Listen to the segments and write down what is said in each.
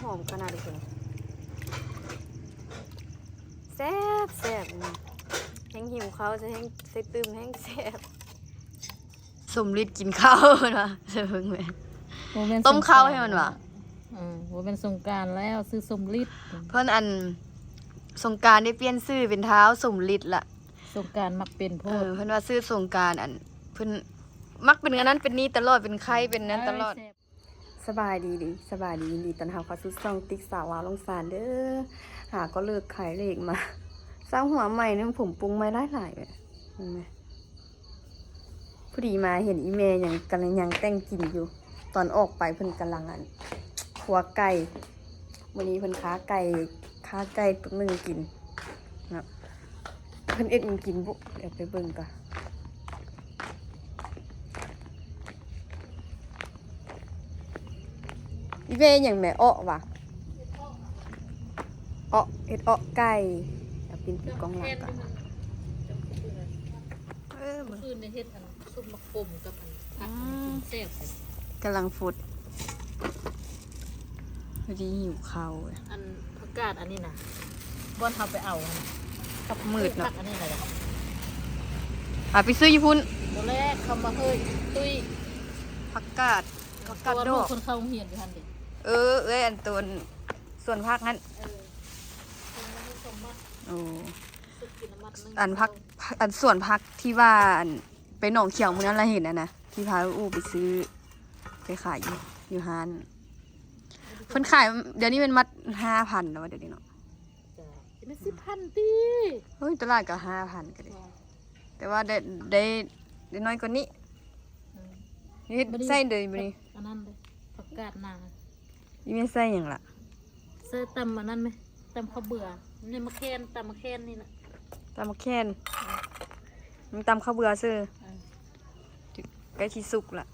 หอมขนาดทุกคนแซ่บแซ่บแห้งหิวเขาจะแห้งใส่ตื้มแห้งแซ่บสมฤทธิ์กินข้าวนะเชิงไหมต้มข้าวให้มันวะว่าเป็นสงกรานต์แล้วซื้อสมฤทธิ์เพื่อนอันสงกรานต์ได้เปลี่ยนชื่อเป็นเท้าสมฤทธิ์ละสงกรานต์มักเป็นโพดเพื่อนว่าชื่อสงกรานต์อันเพื่อนมักเป็นอันนั้นเป็นนี้ตลอดเป็นใครเป็นนั้นตลอดสบายดีสบายดียินดีตอนเฮาเขาซื้อซองติ๊กสาวลาวลงสารเด้อหาก็เลิกขายเลขมาสร้างหัวใหม่เนี่ยผมปรุงไม่หลายเลยเห็นไหมพอดีมาเห็นอีเมย์ยังกำลังยังแต่งกินอยู่ตอนออกไปเพิ่นกำลังอันขัวไก่วันนี้เพิ่นค้าไก่ตัวนึงกินนะเพิ่นเอ็ดมันกินบุเดี๋ยวไปเบิ่งก่อนอีเมย์อย่างแม่อ้อว่ะอ้อเอ็ดอ้อไก่เดี๋ยวปินกล้องหลังก่อนคืนในเฮ็ดอันซุปมะกมกับอันผักแซ่บกำลังฟุดพอดีหิวข้าวอันผักกาดอันนี้นะบ้านเขาไปเอากับมืดเนาะอันนี้อะไรไปซื้อญี่ปุ่นตัวแรกคำมาเฮ้ยตุ้ยผักกาดดอกคนเข้าเหียนอยู่ทันเด็กอันตัวส่วนผักนั้นโอ้อันส่วนผักที่ว่าไปหนองเขียวมื้อนั้นเราเห็นนะที่พาอู้ไปซื้อไปขายอยู่ฮานเพิ่นขายเดี๋ยวนี้เป็นมัด 5,000 แล้วเดี๋ยวนี้เนาะจะเป็น10,000ติเฮ้ยตลาดก็ 5,000 ก็ได้แต่ว่าได้น้อยกว่านี้นี่ใส่เลยมื้อนี้อันนั้นเลยผักกาดนาอีแม่ใส่หยังล่ะใส่ตำอันนั้นมั้ยตำข้าวเบื่อนี่มะแคนตำมะแคนนี่น่ะตำมะแคนมันตำข้าวเบื่อซื่อใกล้ที่สุกละ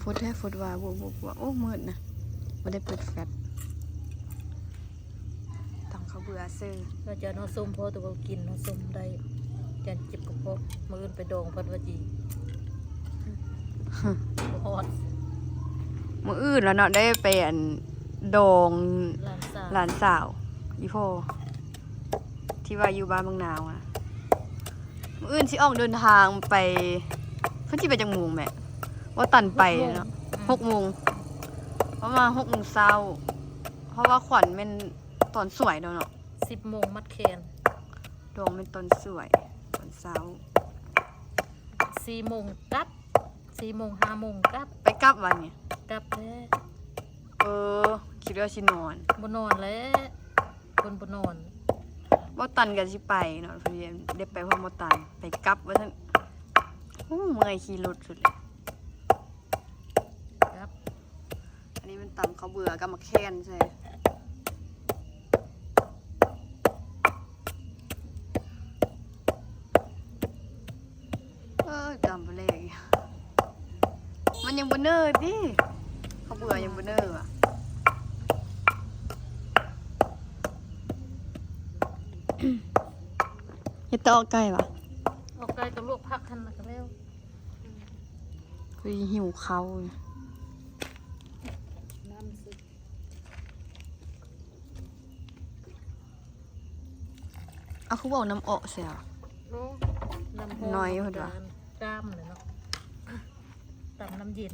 ฟดว่าบวโอ้มืดนะไม่ได้เปิดแฟลชตำข้าวเบื่อซื่อเราจะน้องส้มพอตัวกินน้องส้มได้จะจิบกระเพาะมือไปดองพัดวจีฮอดมื้ออื่นแล้วเนาะได้ไปดองหลานสาวอีพ่อที่ว่าอยู่บ้านบางนาวอ่ะมื้ออื่นสิออกเดินทางไปเพิ่นสิไปจังโมงแม่ว่าตันไปเนาะ 6:00 นประมาณ 6:00 นเช้าเพราะว่าขวัญเป็นตอนสวยเนาะ 10 โมงมัดแคน ดองเป็นตอนสวยตอนเช้า 4 โมงกลับ4 โมง5 โมงกลับไปกลับวันนี้กลับแล้วคิดว่าสินอนบ่นอนแล้วคนบ่นอนบ่ตันก็สิไปเนาะเพิ่นได้ไปพร้อมบ่ตันไปกลับว่าซั่นโอ้เมื่อยขี่รถสุดเลยครับอันนี้มันตำข้าวเบื่อกับมะแคนใช่จำไปเลยมันยังบ่เนิ่นดิข้าวเบื่อยังบ่เนิ่นอ่ะเฮ็ดตอกไก่ปะออกไก่กับลวกผักทันแล้วก็แล้วหิวข้าวน้ำซึเอาคือบอกน้ำออกเสียน้อยพอดีว่ะกล้ามเลยเนาะตำน้ำเย็น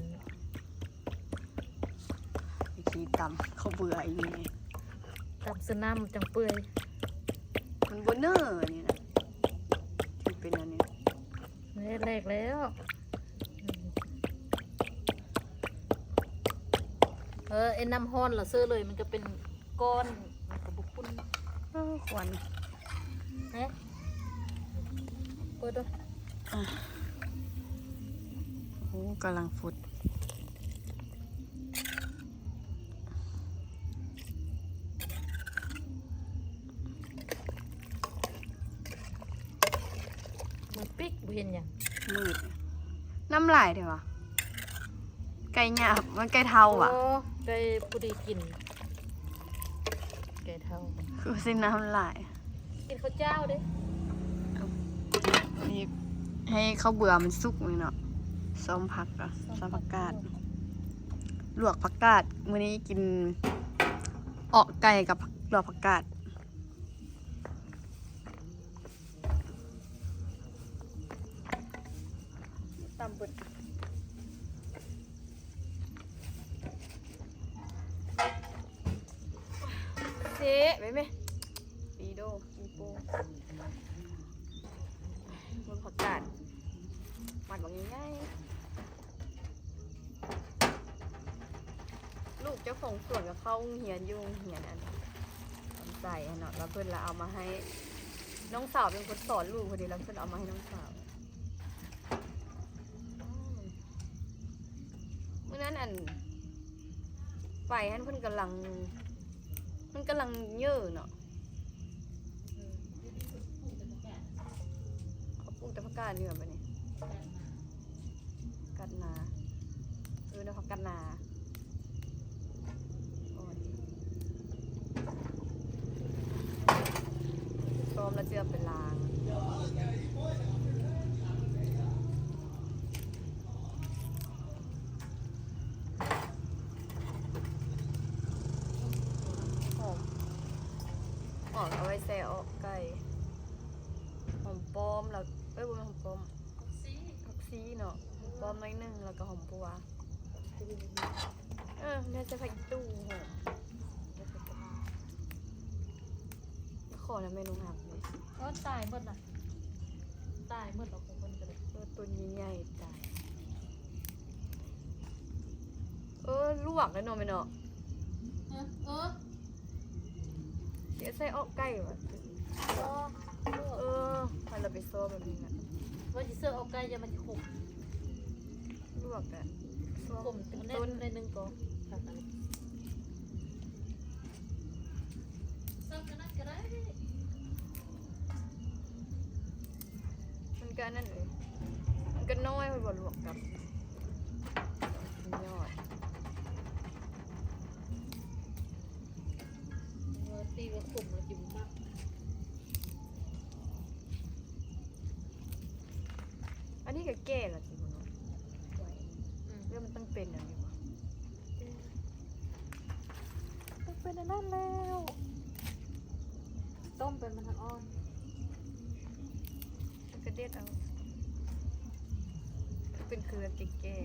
วิธีตำเขาเบื่ออีกนี่ตำซื้อน้ำจังเปื่อยมันบนเนอร์นี่นะที่เป็นอันนี้แรกแล้วไอ้น้ำห้อนเราซื้อเลยมันก็เป็นก้อนมันก็บุคุ้นควันเปิดด้วยโอ้กำลังฟุดมันปิ๊กเห็นยังมืดน้ำลายเดี๋ยวไก่หยาบมันไก่เทาอ่ะไก่ผู้ดีกินไก่เทาคือสิน้ำลายกินข้าวเจ้าดินี่ให้ข้าวเบื่อมันสุกเลยเนาะซ้อมผักอ่ะซ้อมผักกาดลวกผักกาดมื้อนี้กิน ออกไก่กับดอกผักกาดตำเบิดเจ๊ไปไหมปีโดปีโป้บนผักกาดมัดบอกง่ายๆลูกเจ้าของสวนกับเข้าเหียนยุ่งเหียนอันใส่เนาะแล้วเพื่อนเราเอามาให้น้องสาวเป็นคนสอนลูกพอดีแล้วเพื่อนเอามาให้น้องสาวเมื่อนั้นอันไปฮันเพื่อนกำลังมันกำลังเยอะเนาะเขาปลูกแต่ผักกาดนี่แบบนี้กัดนานะผักกาดนาซ้อมแล้วเจือเป็นลางหอมเอาไว้แซ่ออกไก่หอมป้อมแล้วบุญหอมป้อมผักซีเนาะหอมป้อมน้อยนึงแล้วก็หอมปัวเนี่ยจะผักตู้หอมขอนะเมนูหักเลย ก็ตายหมดน่ะตายหมดเราคงคนกันเลย ตัวใหญ่ๆตายลวกแล้วเนาะไม่เนาะเสียใส่ออกไก่ว่ะพาเราไปโซ่แบบนี้นะ ว่าจะเสื้อเอาไก่จะมันจะขม ลวกอะ ขมเป็นต้นในหนึ่งก็เสื้อกันนั่นก็ได้ มันก็นั่นเลยมันก็น้อยไปบ่ลวกกับยอด ตีว่าขมเราจิ้มมาก อันนี้ก็แก่ละสิคุณเนาะเรื่องมันต้องเป็นอย่างนี้วะต้องเป็นอันนั้นแล้วต้มเป็นมันทั้งอ่อนกระเด็ดเอาเป็นเครือแก่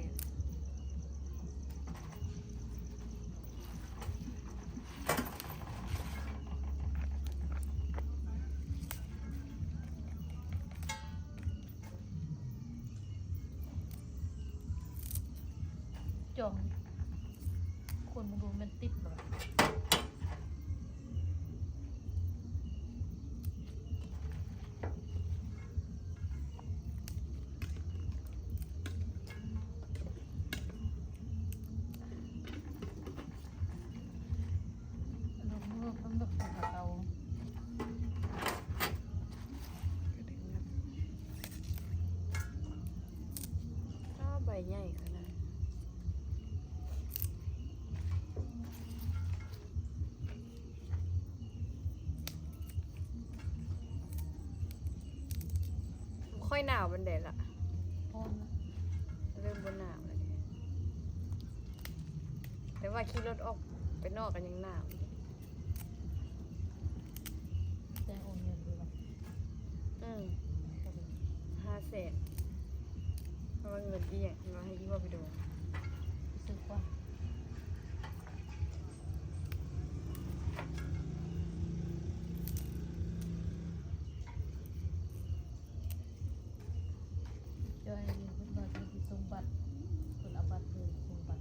จองคนมาดูมันติดหรอต้องแบบเรา ใบใหญ่ขนาดค่อยหนาวบันเดละ พร้อมนะ เริ่มบนหนาวแล้วเนี่ยแต่ว่าขี่รถออกไปนอกกันยังหนาว แจ้งโอนเงินดูป่ะ 500,000เพราะว่าเงินที่อย่างที่ว่าให้ยี่ว่าไปดู ซื้อก่อนจอยยืนขึ้นมาที่สมบัติคุณอาบัติคือสมบัติ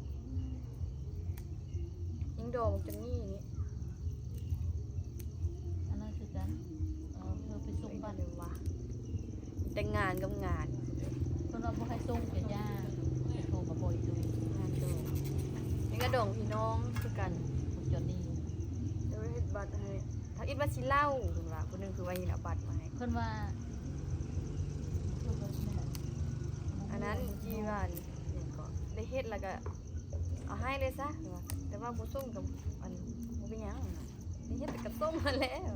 ยิงโดมจะนี่นี่ อันนั้นคือกันเธอไปส่ง บ้า บ้าน น เลยวะแต่งงานกับงาน คนเราบ่ให้ส่งเกียรย่าโทรมาบ่อยดู งานโดมนี่ก็โด่งพี่น้องคือกัน คุณจอนนี่ เดี๋ยวเฮ็ดบัตรให้ถ้าอิดว่าสิเล่าคุณว่าคนหนึงคือว่ายินเอาบัตรมาให้ เพิ่นว่า อันนั้นจีว่านี่ก็ได้เฮ็ดแล้วก็เอาให้เลยซะว่าแต่ว่าบ่ส่งกับอันบ่เป็นหยังนะได้เฮ็ดแต่กับส่งมาแล้ว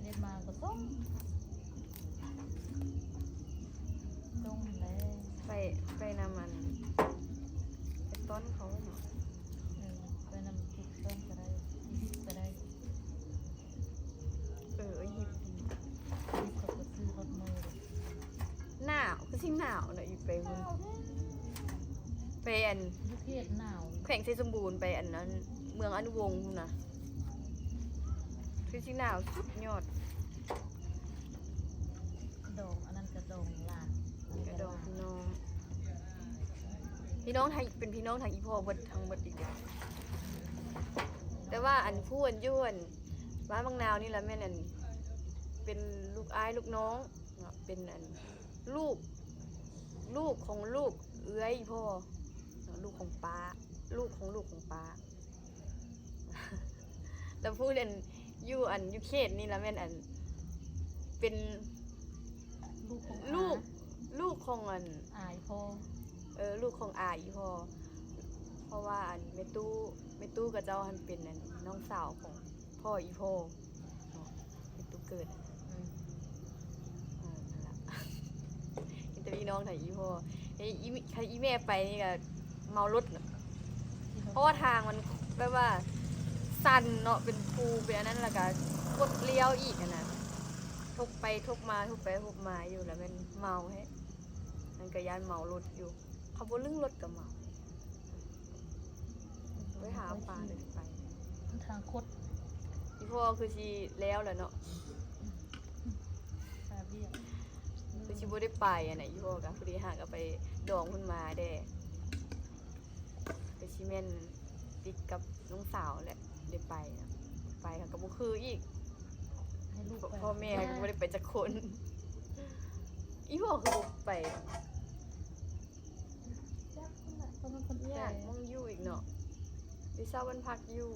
เรียนมาก็ส่งแล้ว ไปนำมันไปต้นเขาเนาะ ไปนำทุกต้นก็ได้ หนาวเนาะอยู่ไปมันไปอัน ยุคเขตหนาว แขวงเซสมบูรณ์ไปอันนั้น เมืองอนุวงศ์พู้นนะคือสิหนาวสุดยอด ดองอันนั้นกระดองลาน กระดองพี่น้องพี่น้องทางเป็นพี่น้องทางอีพ่อเบิดทั้งเบิดอีกแล้วแต่ว่าอันผู้อันย้วนบ้านบางนาวนี่แหละแม่นอันเป็นลูกอ้ายลูกน้องเนาะเป็นอันลูกของลูกเอื้อยอีพ่อเนาะลูกของป้าลูกของป้า แล้วพูดอันอยู่เขตนี่ละแม่นอันเป็น ลูกของ ลูกของอัน อายพ่อ ลูกของอาอีพ่อเพราะว่าอันแม่ตู้กับเจ้าหันเป็นอันน้องสาวของพ่ออีพ่อเนาะแม่ตู้เกิดนั่นล่ะ อินเตอร์พี่น้องถ่ายอีพ่ออีแม่ไปนี่ก็เมารถน่ะเพราะว่าทางมันแบบว่าสั่นเนาะเป็นภูเป็นอันนั้นแล้วก็กดเลี้ยวอีกอะนะทบไปทบมาอยู่แล้วมันเมาแฮะมันก็ย่านเมารถอยู่เขาบ่ลึงรถกับเมาไปหาปลาเลยไป ทางคด อีพ่อคือสิแล้วแหละเนาะ ตาเบี้ย คือสิบ่ได้ไปอ่ะนะอีพ่อก็พอดีหาก็ไปดองเพิ่นมาแด้ไปสิแม่นติดกับน้องสาวแหละได้ไปนะไปค่ะก็บ่คืออีก ให้ลูกไป พ่อแม่ก็บ่ได้ไปจักคนอีพ่อคือบ่ไป เพราะมันคน ยากมองอยู่อีกเนาะดิเศร้าวันพักอยู่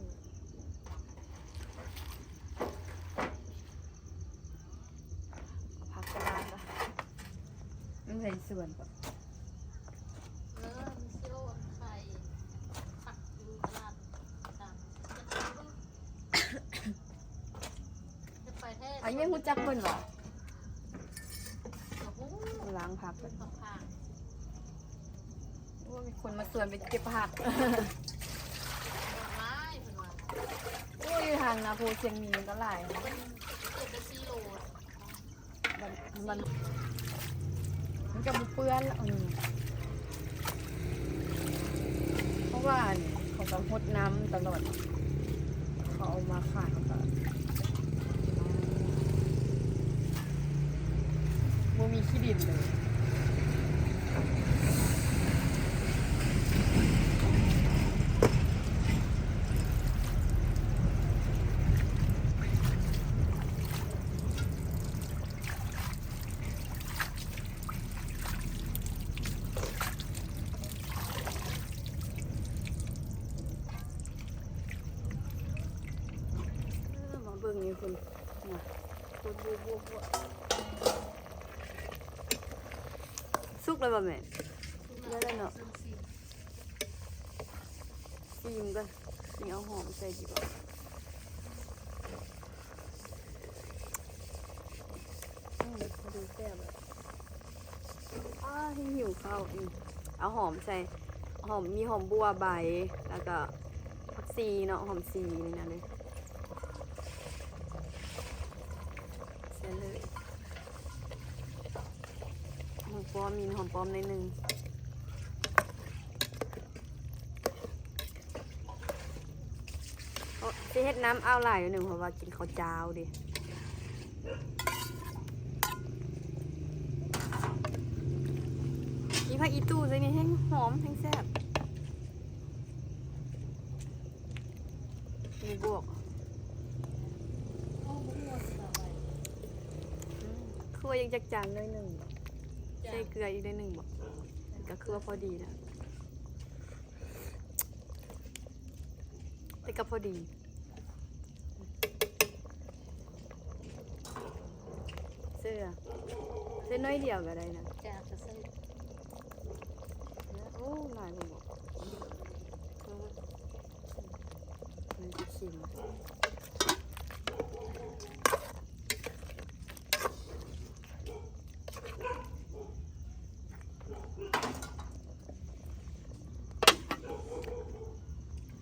พักกันนานปะมันใส่ส่วนปะ มีเซียวไข่ผักอยู่ตลาดต่างจะไปแท้ อันนี้หูจักเพิ่นเหรอ โอ้โห ล้างผักเพิ่น ผัก ว่ามีคนมาส่วนไปเก็บผัก ดอกไม้เพิ่นว่า โอ้ยทางนาโพเชียงมีมันก็หลายนะ เก็บได้4 โล มันจะบุเปื้อนละเพราะว่าเขาต้องหดน้ำตลอดเขาเอามาขายเขาก็บ่มีขี้ดินเลยมาเบิ่งนี่คุณมาบัวสุกเลยป่ะแม่ได้แล้วเนาะซีมกันนี่เอาหอมใส่ดีกว่าดูแซ่บเลยหิวข้าวเอาหอมใส่มีหอมบัวใบแล้วก็ผักซีเนาะหอมซีนี่นะเลยใส่เลยหอมป้อมมีหอมป้อมในหนึ่งจะเฮ็ดน้ำเอาหลายอยู่หนึ่งเพราะว่ากินข้าวเจ้าดิมีผักอีตู้ใส่นี่แห้งหอมแห้งแซ่บมีบวก โอ้โหสบาย ครัวยังจักจานเลยหนึ่งใส่เกลืออีกได้หนึ่งบอกก็คือว่าพอดีนะแต่ก็พอดีเสื้อน้อยเดียวก็ได้นะ จากจะใส่ โอ้หลายคนบอกมันจะชิม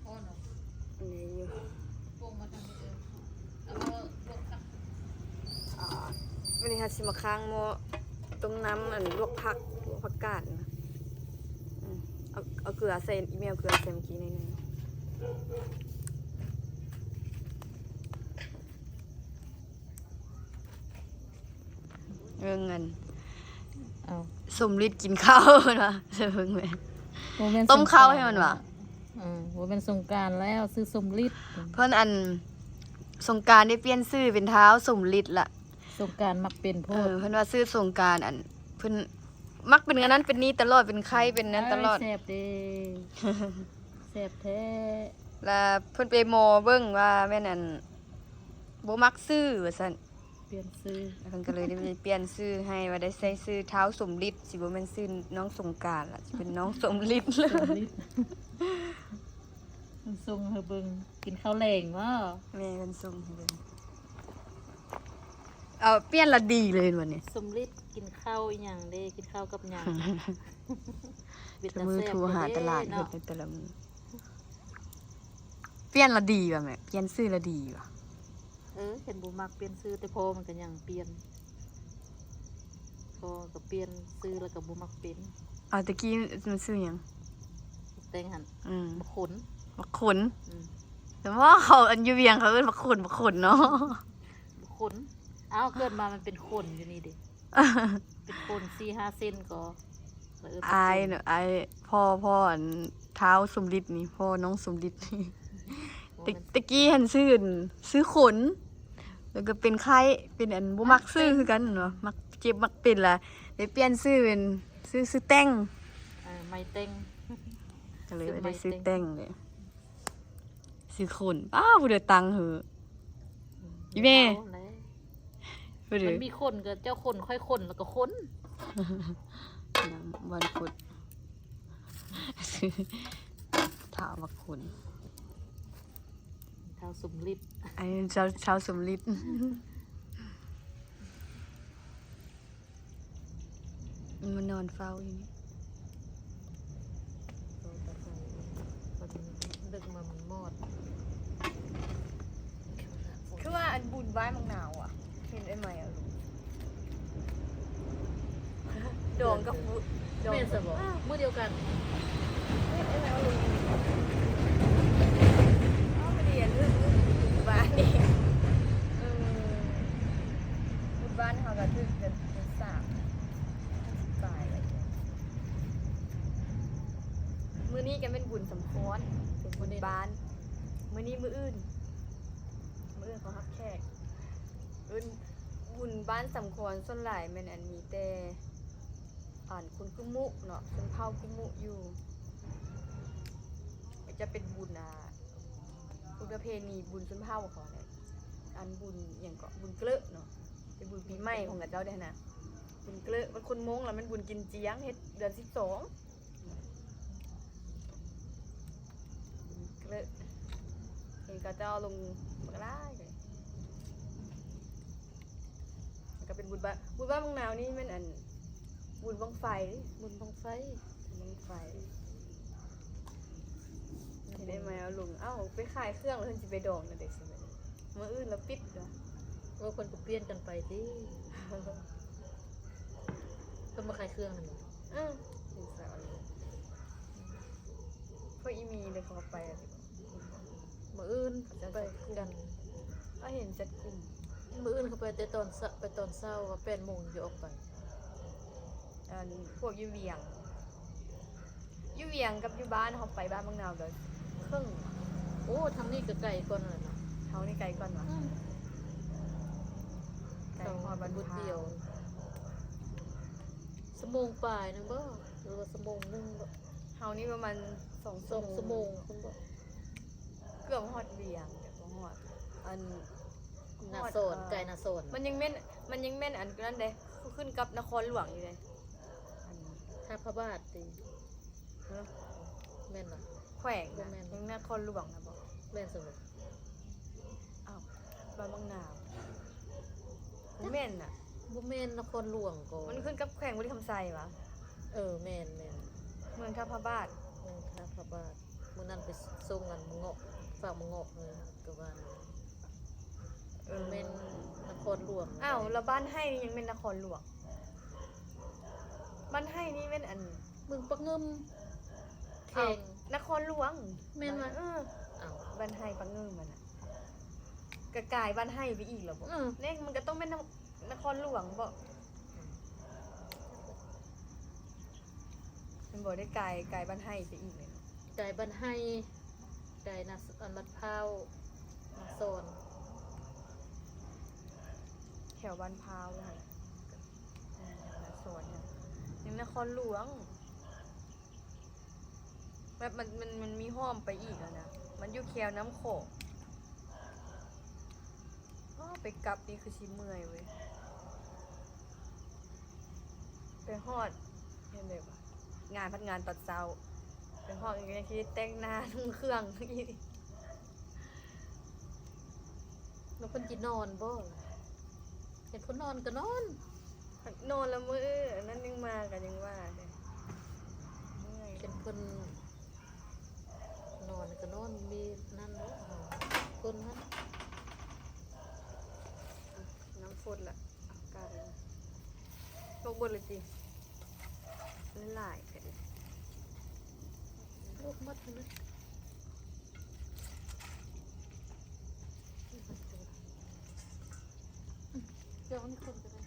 อ้อนเนาะ อันนี้อยู่ ปรุงมาทางนี้เอาพวกผัก วันนี้ค่ะชิมาค้างโมต้มน้ำอันลวกผักลวก กาดนะเอาเกลือใส่อีเมลเกลือใส่เมื่อกี้ในนึงเงิน เอา สมฤทธิ์กินข้าวนะเชิงเลย บ่แม่น ต้มข้าวให้มันวะ บ่เป็นสงกรานต์แล้วซื้อสมฤทธิ์ เพื่อนอันสงกรารได้เปลี่ยนชื่อเป็นเท้าสมฤทธิ์ละ สงกรานต์มักเป็นโพด เพื่อนว่าชื่อสงกรารอันเพื่อนมักเป็นอันนั้นเป็นนี้ตลอดเป็นไข้เป็นนั้นตลอด แซ่บเด้แซ่บแท้ แล้วเพื่อนไปโมเบิ้งว่าแม่นอันบ่มักซื้อว่าซั่น เปลี่ยนซื้อ แล้วเพิ่นก็เลยได้มีเปลี่ยนชื่อให้ว่าได้ใส่ชื่อเท้าสมฤทธิ์สิบ่แม่นชื่อน้องสงกรานต์ล่ะสิเป็นน้องสมฤทธิ์ สมฤทธิ์มันทรงเฮาเบิ่งกินข้าวแลงบ่ แม่เพิ่นส่งให้เบิ่งเอาเปลี่ยนละดีเลยวันนี้ สมฤทธิ์กินข้าวอีหยังเด้กินข้าวกับหยัง จะมือโทรหาตลาดเฮ็ด เนาะ ในแต่ละมื้อเปลี่ยนละดีว่ะแม่เปลี่ยนชื่อละดีว่ะ เห็นบ่มักเปลี่ยนซื้อแต่พอมันก็ยังเปลี่ยนพอก็เปลี่ยนซื้อแล้วก็บ่มักเป็น เอาตะกี้มันชื่อหยัง แต่งหั่น บ่ขน บักขน อืม แต่ว่าเขาอันอยู่เวียงเขาเอิ้นบักขนบักขนเนาะ บ่ขนอ้าวเกิดมามันเป็นขนอยู่นี่ดิเป็นขน 4-5 เซนก็แล้วเอิ้น อายเนาะอายพ่ออันเท้าสมฤทธิ์นี่พ่อน้องสมฤทธิ์นี่ตะกี้หันซื้อขน แล้วก็เป็นไข้เป็นอันบ่มักซื้อคือกันเนาะมักเจ็บมักเป็นล่ะได้เปลี่ยนซื้อเป็นซื้อแต่ง ไม่เต็ง ก็เลย ซื้อไม้ ได้ซื้อ แต่ง แต่งเลยซื้อขนป้าบ่ได้ตังค์เหอะ อีแม่ เอาแหละ บ่ได้ มันมีคนก็เจ้าคนค่อยคนแล้วก็คน วันพุธซื้อถามบักขน เท้าสมฤทธิ์ ไอ้ชาวสมฤทธิ์มันนอนเฝ้าอยู่นี่ ดึกมามันมอด คือว่าอันบุญบ้านมังนาวอ่ะ เห็นไอ้ใหม่อ่ะลูกโด่งกับบุโด่ง แม่นสบอกมื้อเดียวกัน ไอ้ใหม่เอาลูกเอาไปเรียนเรื่องบุญบ้านนี่บุญบ้านเขาก็ถึงเดือน3 ปลายอะไรอย่างเงี้ยมื้อนี้ก็เป็นบุญสำคัญเป็นบุญบ้านมื้อนี้มื้ออื่นเขารับแขกบุญบ้านสำคัญส่วนหลายแม่นอันมีแต่คุณกุมุเนาะเป็นเผากุมุอยู่จะเป็นบุญบุญประเพณีบุญชนเผ่าเขาเนี่ยอันบุญอย่างก็บุญเกลอะเนาะเป็นบุญปีใหม่ของกับเจ้าได้นะบุญเกลอะมันคนมงแล้วมันบุญกินเจียงเฮ็ดเดือน12เกลอะเห็นกับเจ้าลงมากระได้เลยแล้วก็เป็นบุญบ้านบางนาวนี่มันอันบุญบังไฟ บุญบังไฟ บังไฟเห็นได้ไหมเอาลุงเอ้าไปขายเครื่องแล้วเพิ่นสิไปดองน่ะเด็กสิมื้ออื่นแล้วปิดเหรอ ว่าคนก็เปลี่ยนกันไปติก็มาขายเครื่องหั่นน่ะ สิสาวเลยพวกอีมีเลยเขาก็ไปอ่ะ มื้ออื่นไปกัน ก็เห็นจัดกลุ่ม มื้ออื่นเขาไปแต่ตอนเช้าว่า8 โมงจะออกไป พวกอยู่เวียงกับอยู่บ้านเขาไปบ้านบางนาวก็ครึ่ง โอ้ทางนี้ก็ไกลก่อนนั่นน่ะ เขานี่ไกลก่อนวะไกลฮอดบ้าน บุญ พร้า เดียว ว ชั่วโมงปลายนึงบ่หรือว่าชั่วโมงนึงบ่ เฮานี่ประมาณ2 2 ชั่วโมงคุณบ่ เกือบฮอดเวียงแต่บ่ฮอดอัน นาโซนไกลนาโซน มันยังแม่นอันนั้นเด้ขึ้นกับนครหลวงอยู่เลยอัน ท่าพระบาทติ เนอะ แม่นบ่ แขวงนะ บ่แม่น ยังนครหลวงนะบอก แม่นสมบ่ อ้าวบ้านบางนาวมันแม่นน่ะ บ่แม่นนครหลวงก็ มันขึ้นกับแขวงบุรีคำไซวะ แม่น เมืองท่าพระบาท ท่าพระบาทมื้อนั้นไปส่งกันมงอกฝากมงอกเลยก็ว่าแม่นนครหลวง อ้าวแล้วบ้านให้นี่ยังเป็นนครหลวง บ้านให้นี่เป็นอัน มึงปะเงิมแข่ง นครหลวง แม่นวะ อ้าวบ้านให้ปังเงิมมันอ่ะกระกายบ้านให้ไปอีกเหรอบ่เนี่ยมันก็ต้องเป็นนครหลวงบ่มันบ่ได้กายบ้านให้ไปอีกเลยเนาะ ไก่บันให้ไก่นัสอันมัดพร้าวนักโซน แถวบ้านพร้าวค่ะนะสวนเนี่ยยังนครหลวงแบบมันมีห้อมไปอีกแล้วนะมันอยู่แควน้ำโขงไปกลับนี่คือชิเมื่อยเว้ยไปฮอดเห็นเลยปะงานพัดงานตอนเช้าไปฮอดอย่างเงี้ยที่แต่งหน้าทุ่งเครื่องอีก แล้วคนจีนอนบ่เห็นคนนอนก็นอน นอนละมือนั่นยังมากันยังว่าเลยเมื่อย เป็นคนนอนก็นอนมีนั่นแล้วคนนั้น น้ำฝนละอากาศเลยตกบนเลยจีหลายกัน ลูกมัดนะเดี๋ยวมันคนก็ได้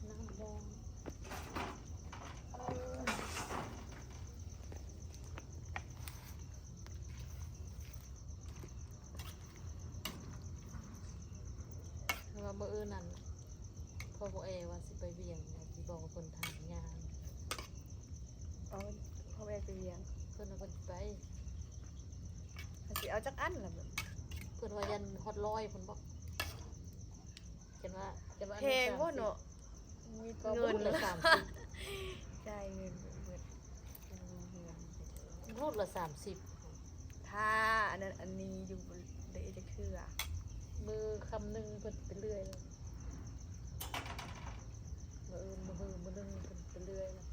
นั่งมองว่าเมื่อนั่นพ่อบอกว่าสิไปเวียงสิบอกว่าคนทางงาน เอาพ่อแม่ไปเลี้ยง เพื่อนเอาคนไป สิเอาจักอันละแบบ เพื่อนว่ายันฮอตร้อยคนบอกเห็นว่า เพลงว่าเนาะมี ก็ เงิน ละ ละ 30 จ่ายเงินเบิด รูดละ30ถ้าอันนั้นอันนี้อยู่เดจะคืออ่ะ มือคำหนึ่งเพิ่นไปเรื่อยเลยมือนึงเพิ่นไปเรื่อยเลย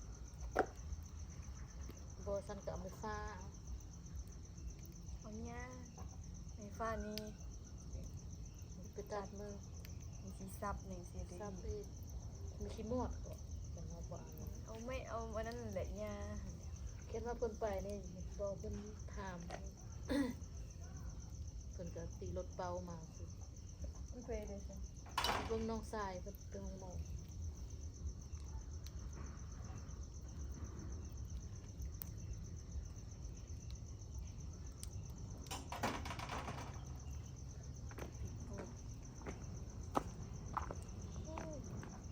บอสันกับมือฟ้า เอาเนี่ยในฟ้านี้ ไปตัดมือ มีสีซับหนึ่งสีดี ซับอีกมีขี้มอดก็เป็นว่าบ้าน เอาไม่เอาอันนั้นแหละเนี่ย เขียนว่าเพิ่นไปนี่บอกเพิ่นถาม เพิ่นก็ตีรถเบามาสิ มันเคยเลยใช่ เบิ่งน้องทรายเพิ่นเป็นห้องหมอ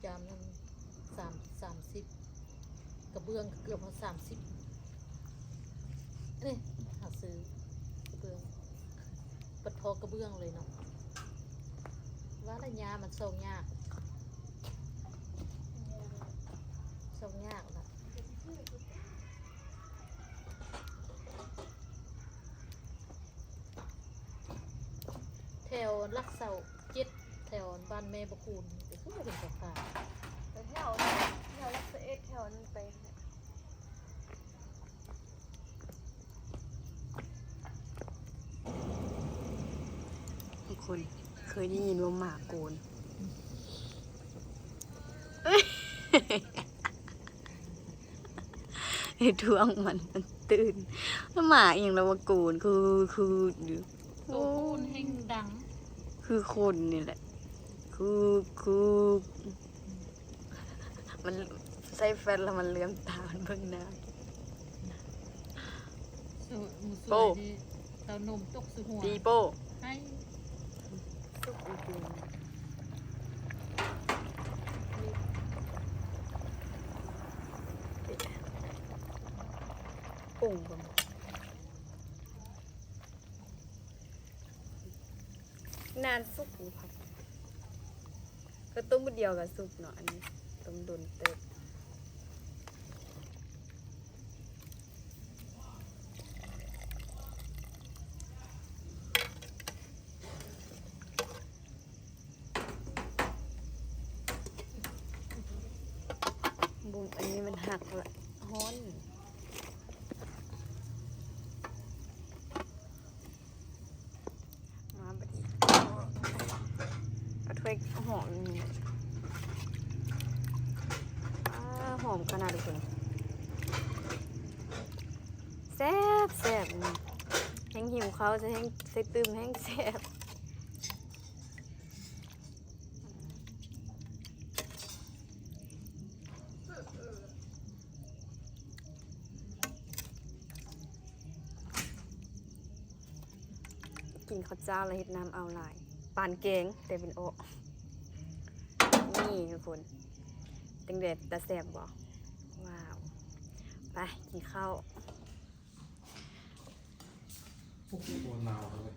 จามนึง30กระเบื้องเกือบ30นี่หาซื้อกระเบื้องปัดทอกระเบื้องเลยเนาะว่าระยะมันส่งยากล่ะแถวลักเสา7แถวบ้านแม่บคูนก็คือเป็นกาแฟ แต่แถวลักษเอ็ดแถวนั้นไปทุกคนเคยได้ยินว่าหมาโกนไอ้ทวงมันตื่นแล้วหมาเองแล้วว่าโกนคืออยู่ ตัวคูนแห่งดัง คือคนนี่แหละคือมันใส่แฟนแล้วมันเลื้อมตามันเบิ่งหน้า มือส โป้ วยดีเต้านมตกสุหัว ดีโป้ ให้ สุกจริงปุ่งกันนานสุกอยู่ครับก็ต้มมือเดียวกับสุกเนาะอันนี้ต้มโดนเติบบุ้มอันนี้มันหักละฮ้อนมาบัดนี้เอาถ้วยหอมนี่ ขนาดทุกคนแซ่บแซ่บแห้งหิวเขาจะแห้งใส่ตึมแห้งแซ่บกินข้าวเจ้าแล้วเฮ็ดน้ำเอาหลายปานแกงแต่เป็นโอะนี่ทุกคนตังเด็ดตาแซ่บบ่ว้าวไปกินข้าว โอ้โหหนาวเลย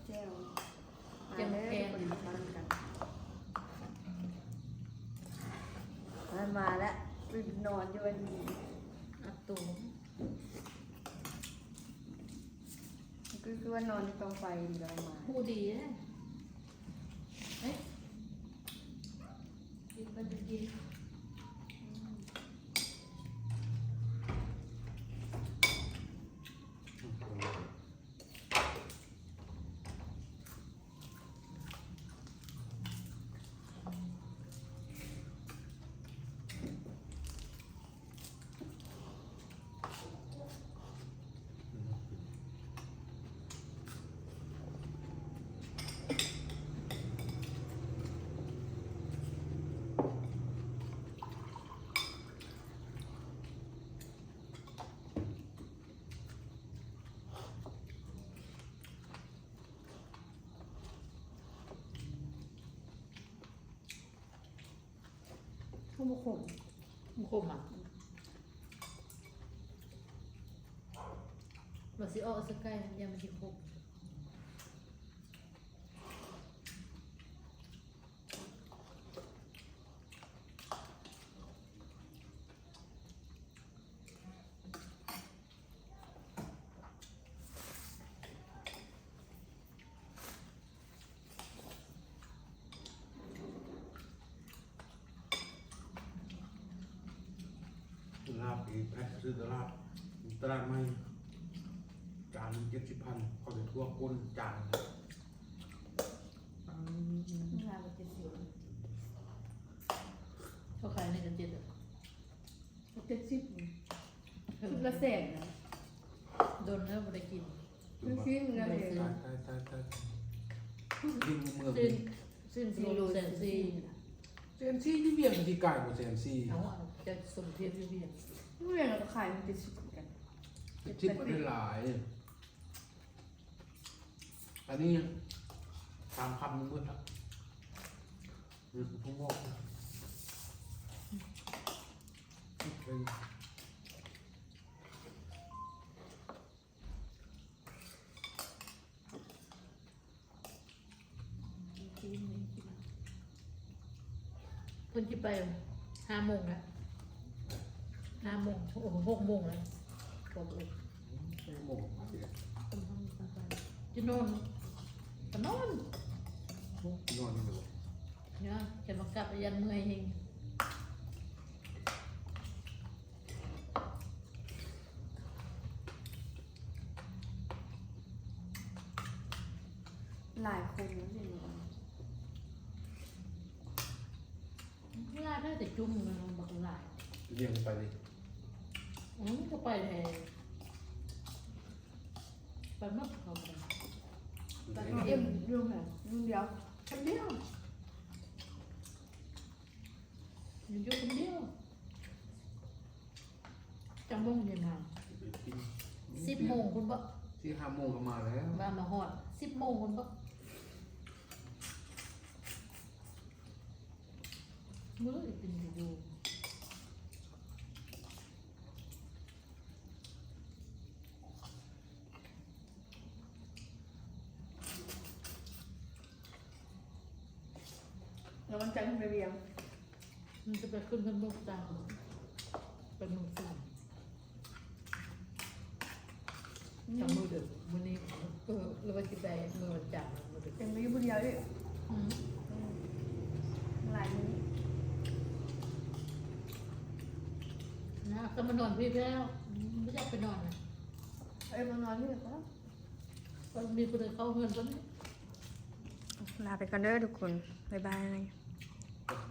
แจ่ว แกงแกง มาแล้วตื่นนอนอยู่วันนี้ อัดตูม คือว่านอนอยู่ตรงไฟดีแล้วมา ผู้ดีนะเอ๊ะกินไปจะกินข้าวหมูขมหมูขมอ่ะมาสิออกสักไก่ยังมันสิขมลาบอีกแพ็คซื้อตลาดไม่จาน70,000เขาจะทั่วก้นจาน งานมันจะเสียวเขาขายในกันเจ็ดอ่ะ 70ชุดละแสนนะ โดนแล้วไม่ได้กิน ซื้อชิ้นเงินเลย ตายยิ่งเมือง ซึ่งโลแสนสี่ เซนซี่ที่เวียงที่ไก่กว่าเซนซี่ เอาจะสมเทียบเรียบ เมื่อเราก็ขายมัน70เหมือนกัน ชิปมันได้หลาย อันนี้3 คำนึงเพื่อนละทุ่งงอกเป็น คุณจะไป5 โมงแล้ว5 โมงโอ้โห6 โมงแล้วบอกเลย โมงเสีย จะนอนก็นอน นอนอยู่ เนี่ยจะมากลับยันเมื่อยเอง หลายคนนะสิ ไม่ได้ได้แต่จุ่มมันบักหลาย เลี้ยงไปเลย ก็ไปแทนไปมากเขาไป แต่ก็เอ็มรุ่งเหรอรุ่งเดียวคนเดียว อยู่คนเดียวจังมงยังมา10 โมงคุณบ่ ที่5 โมงก็มาแล้ว มาหอด10 โมงคุณบ่เมื่อเป็นอยู่ แล้วมันจันทร์ไปเรียง มันจะไปขึ้นเมืองตางเป็นเมืองตางจำมือเด็กวันนี้เราไปกินไปเมื่อวันจันทร์มือเด็ก เต็มไปอยู่คนเดียวดิหลายมื้อ นะก็มานอนพี่แล้วไม่อยากไปนอนนะ เอ้ยมานอนที่ไหนก็ ก็มีคนเดินเข้าเงินคนนี้ โอเค ลาไปกันเด้อทุกคนบ๊ายบาย